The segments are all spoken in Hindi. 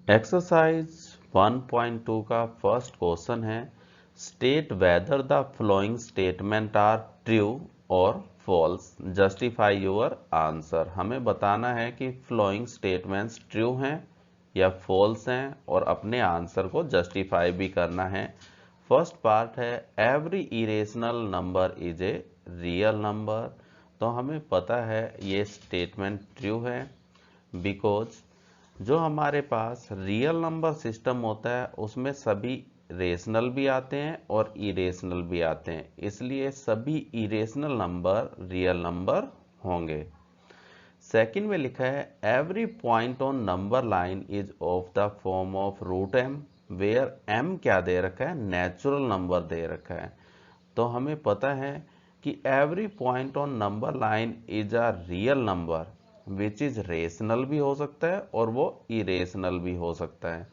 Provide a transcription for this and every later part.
एक्सरसाइज 1.2 का फर्स्ट क्वेश्चन है state whether the following statement are true और फॉल्स जस्टिफाई योर आंसर। हमें बताना है कि फ्लोइंग स्टेटमेंट्स ट्रू हैं या फॉल्स हैं और अपने आंसर को जस्टिफाई भी करना है। फर्स्ट पार्ट है every irrational number is a real number. तो हमें पता है ये स्टेटमेंट ट्रू है बिकॉज जो हमारे पास रियल नंबर सिस्टम होता है उसमें सभी रेशनल भी आते हैं और इरेशनल भी आते हैं, इसलिए सभी इरेशनल नंबर रियल नंबर होंगे। सेकंड में लिखा है every point on number line is of the form of root M, where M क्या दे रखा है, नेचुरल नंबर दे रखा है। तो हमें पता है कि every point on number line is a real number which is rational भी हो सकता है और वो इरेशनल भी हो सकता है।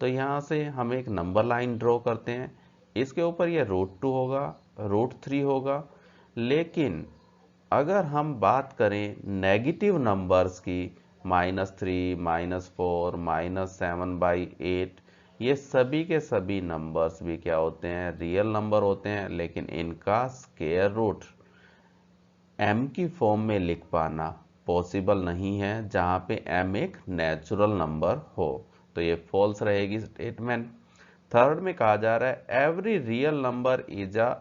तो यहाँ से हम एक नंबर लाइन ड्रॉ करते हैं, इसके ऊपर ये √2 होगा, √3 होगा। लेकिन अगर हम बात करें नेगेटिव नंबर्स की -3, -4, -7/8, ये सभी के सभी नंबर्स भी क्या होते हैं, रियल नंबर होते हैं, लेकिन इनका स्क्वायर रूट m की फॉर्म में लिख पाना पॉसिबल नहीं है जहां पे m एक नेचुरल नंबर हो। तो ये फॉल्स रहेगी स्टेटमेंट। थर्ड में कहा जा रहा है every real number is a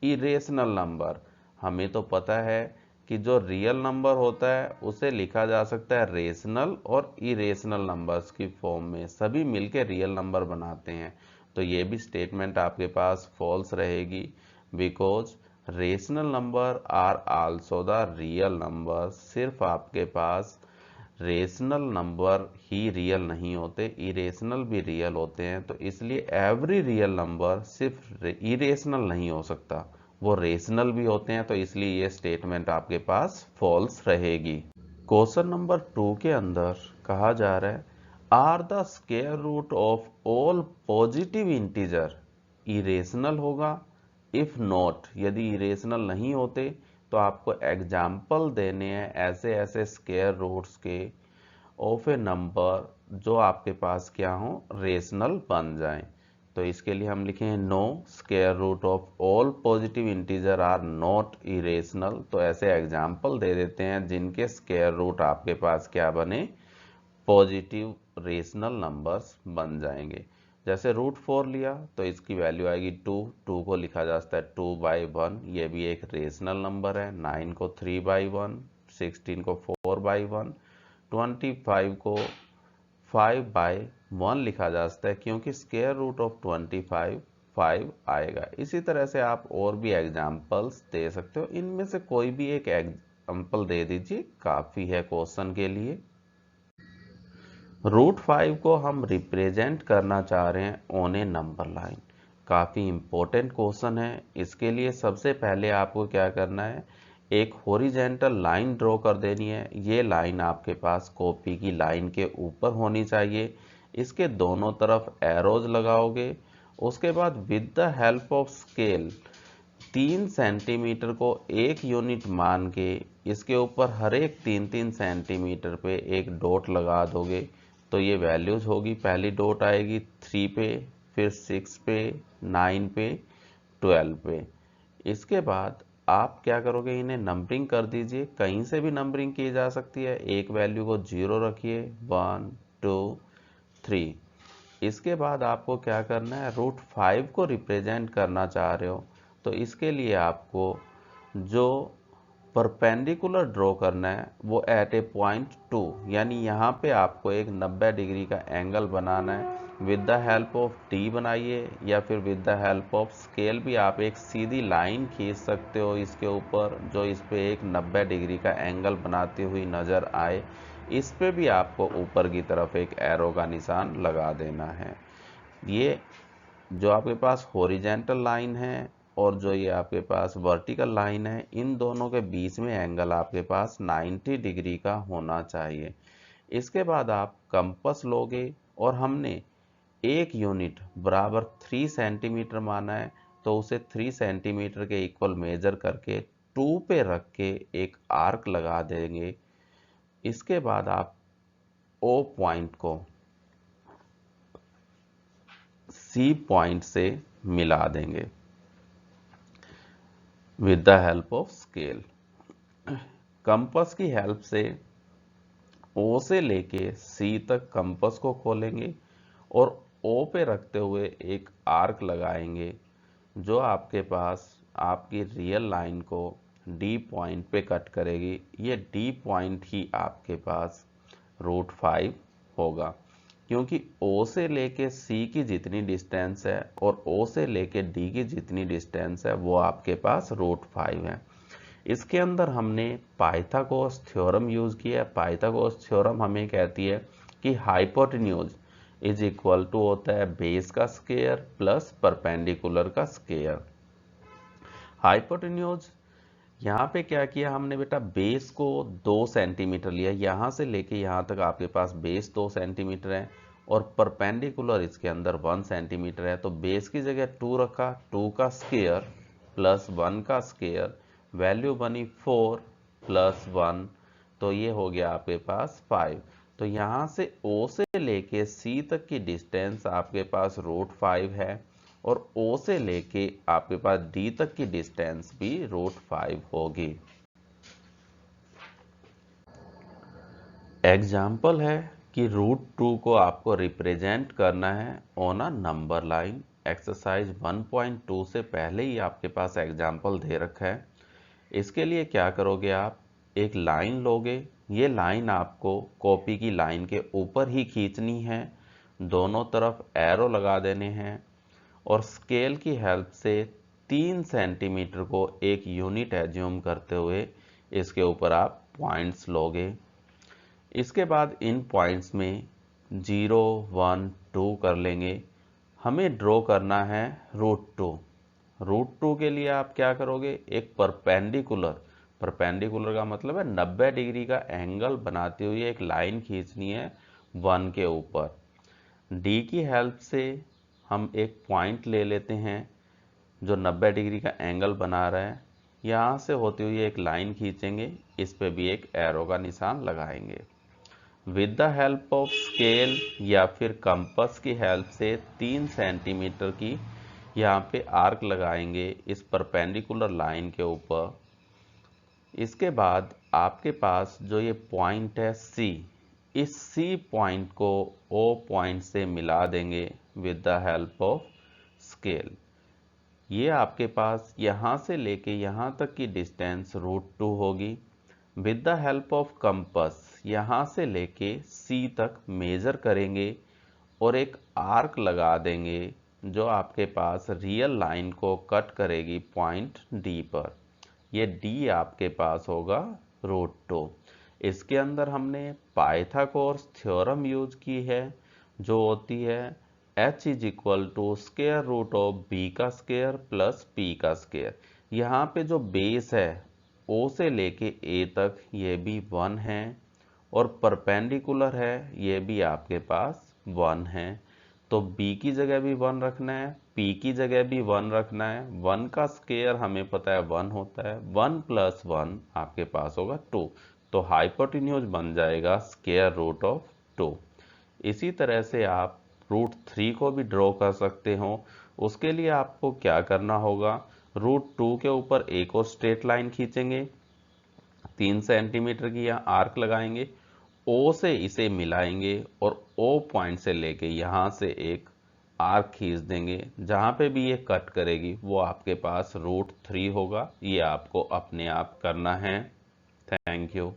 irrational number. हमें तो पता है कि जो रियल नंबर होता है उसे लिखा जा सकता है रेशनल और इरेशनल नंबर्स की फॉर्म में, सभी मिलके रियल नंबर बनाते हैं। तो ये भी स्टेटमेंट आपके पास फॉल्स रहेगी because rational number are also the real number. सिर्फ आपके पास रेशनल नंबर ही रियल नहीं होते, इरेशनल भी रियल होते हैं। तो इसलिए एवरी रियल नंबर सिर्फ इरेशनल नहीं हो सकता, वो रेशनल भी होते हैं। तो इसलिए ये स्टेटमेंट आपके पास फॉल्स रहेगी। क्वेश्चन नंबर 2 के अंदर कहा जा रहा है are the square root of all positive integer irrational होगा, इफ नॉट यदि इरेशनल नहीं होते तो आपको एग्जाम्पल देने हैं ऐसे ऐसे स्क्वायर रूट्स के ऑफ ए नंबर जो आपके पास क्या हो, रेशनल बन जाएं। तो इसके लिए हम लिखें no square root of all positive integer are not irrational. तो ऐसे एग्जाम्पल दे देते हैं जिनके स्क्वायर रूट आपके पास क्या बने, पॉजिटिव रेशनल नंबर्स बन जाएंगे। जैसे √4 लिया तो इसकी वैल्यू आएगी 2, 2 को लिखा जा सकता है 2/1, ये भी एक रेशनल नंबर है। 9 को 3/1, 16 को 4/1, 25 को 5/1 लिखा जा सकता है क्योंकि स्क्वायर रूट ऑफ 25 5 आएगा। इसी तरह से आप और भी एग्जाम्पल्स दे सकते हो, इनमें से कोई भी एक एग्जाम्पल दे दीजिए, काफ़ी है क्वेश्चन के लिए। √5 को हम रिप्रेजेंट करना चाह रहे हैं ऑन ए नंबर लाइन। काफ़ी इंपॉर्टेंट क्वेश्चन है। इसके लिए सबसे पहले आपको क्या करना है, एक हॉरिजेंटल लाइन ड्रॉ कर देनी है। ये लाइन आपके पास कॉपी की लाइन के ऊपर होनी चाहिए। इसके दोनों तरफ एरोज लगाओगे। उसके बाद with the help of scale 3 centimetre को 1 यूनिट मान के इसके ऊपर हर एक 3-3 सेंटीमीटर पे एक डॉट लगा दोगे। तो ये वैल्यूज होगी, पहली डॉट आएगी 3 पे, फिर 6 पे, 9 पे, 12 पे। इसके बाद आप क्या करोगे, इन्हें नंबरिंग कर दीजिए। कहीं से भी नंबरिंग की जा सकती है। एक वैल्यू को 0 रखिए, 1 2 3। इसके बाद आपको क्या करना है, √5 को रिप्रेजेंट करना चाह रहे हो तो इसके लिए आपको जो परपेंडिकुलर ड्रॉ करना है वो एट ए पॉइंट 2, यानी यहाँ पे आपको एक 90 डिग्री का एंगल बनाना है। With the help of D बनाइए या फिर with the help of scale भी आप एक सीधी लाइन खींच सकते हो इसके ऊपर, जो इस पे एक 90 डिग्री का एंगल बनाती हुई नज़र आए। इस पे भी आपको ऊपर की तरफ एक एरो का निशान लगा देना है। ये जो आपके पास हॉरिजेंटल लाइन है और जो ये आपके पास वर्टिकल लाइन है, इन दोनों के बीच में एंगल आपके पास 90 डिग्री का होना चाहिए। इसके बाद आप कंपास लोगे और हमने एक यूनिट बराबर 3 सेंटीमीटर माना है, तो उसे 3 सेंटीमीटर के इक्वल मेजर करके 2 पे रख के एक आर्क लगा देंगे। इसके बाद आप ओ पॉइंट को सी पॉइंट से मिला देंगे with the help of scale. Compass की हेल्प से ओ से लेके सी तक कंपास को खोलेंगे और ओ पे रखते हुए एक आर्क लगाएंगे जो आपके पास आपकी रियल लाइन को डी पॉइंट पे कट करेगी। ये डी पॉइंट ही आपके पास √5 होगा, क्योंकि O से लेके C की जितनी डिस्टेंस है और O से लेके D की जितनी डिस्टेंस है वो आपके पास √5 है। इसके अंदर हमने पाइथागोरस थ्योरम यूज किया है। पाइथागोरस थ्योरम हमें कहती है कि हाइपोटेन्यूज इज इक्वल टू होता है बेस का स्क्वायर प्लस परपेंडिकुलर का स्क्वायर। हाइपोटेन्यूज यहाँ पे क्या किया हमने बेटा, बेस को 2 सेंटीमीटर लिया, यहाँ से लेके यहाँ तक आपके पास बेस 2 सेंटीमीटर है और परपेंडिकुलर इसके अंदर 1 सेंटीमीटर है। तो बेस की जगह 2 रखा, 2 का स्क्वायर प्लस 1 का स्क्वायर, वैल्यू बनी 4 प्लस 1, तो ये हो गया आपके पास 5। तो यहाँ से O से लेके C तक की डिस्टेंस आपके पास √5 है और O से लेके आपके पास D तक की डिस्टेंस भी √5 होगी। एग्जाम्पल है कि √2 को आपको रिप्रेजेंट करना है on a number line. Exercise 1.2 से पहले ही आपके पास एग्जाम्पल दे रखा है। इसके लिए क्या करोगे, आप एक लाइन लोगे, ये लाइन आपको कॉपी की लाइन के ऊपर ही खींचनी है, दोनों तरफ एरो लगा देने हैं और स्केल की हेल्प से 3 सेंटीमीटर को एक यूनिट एज्यूम करते हुए इसके ऊपर आप पॉइंट्स लोगे। इसके बाद इन पॉइंट्स में 0, 1, 2 कर लेंगे। हमें ड्रॉ करना है √2। √2 के लिए आप क्या करोगे, एक परपेंडिकुलर का मतलब है 90 डिग्री का एंगल बनाती हुई एक लाइन खींचनी है 1 के ऊपर। डी की हेल्प से हम एक पॉइंट ले लेते हैं जो 90 डिग्री का एंगल बना रहा है, यहाँ से होती हुई एक लाइन खींचेंगे, इस पे भी एक एरो का निशान लगाएंगे। With the help of scale या फिर कंपास की हेल्प से 3 सेंटीमीटर की यहाँ पे आर्क लगाएंगे इस परपेंडिकुलर लाइन के ऊपर। इसके बाद आपके पास जो ये पॉइंट है C, इस C पॉइंट को O पॉइंट से मिला देंगे with the help of scale. ये आपके पास यहाँ से लेके यहाँ तक की डिस्टेंस √2 होगी। With the help of compass यहाँ से लेके C तक मेजर करेंगे और एक आर्क लगा देंगे जो आपके पास रियल लाइन को कट करेगी पॉइंट D पर। ये D आपके पास होगा √2। इसके अंदर हमने पाइथागोरस थ्योरम यूज की है जो होती है h is equal to square root of b का स्क्वायर प्लस p का स्क्वायर। यहाँ पे जो बेस है O से लेके A तक ये भी 1 है और परपेंडिकुलर है ये भी आपके पास 1 है। तो B की जगह भी 1 रखना है, P की जगह भी 1 रखना है। 1 का स्क्वायर हमें पता है 1 होता है, 1 प्लस 1 आपके पास होगा 2। तो हाइपोटेन्यूज बन जाएगा स्क्वायर रूट ऑफ 2। इसी तरह से आप √3 को भी ड्रॉ कर सकते हो। उसके लिए आपको क्या करना होगा, √2 के ऊपर एक और स्ट्रेट लाइन खींचेंगे, 3 सेंटीमीटर की यहाँ आर्क लगाएंगे, O से इसे मिलाएंगे और O पॉइंट से लेके यहाँ से एक आर्क खींच देंगे, जहां पे भी ये कट करेगी वो आपके पास √3 होगा। ये आपको अपने आप करना है। Thank you.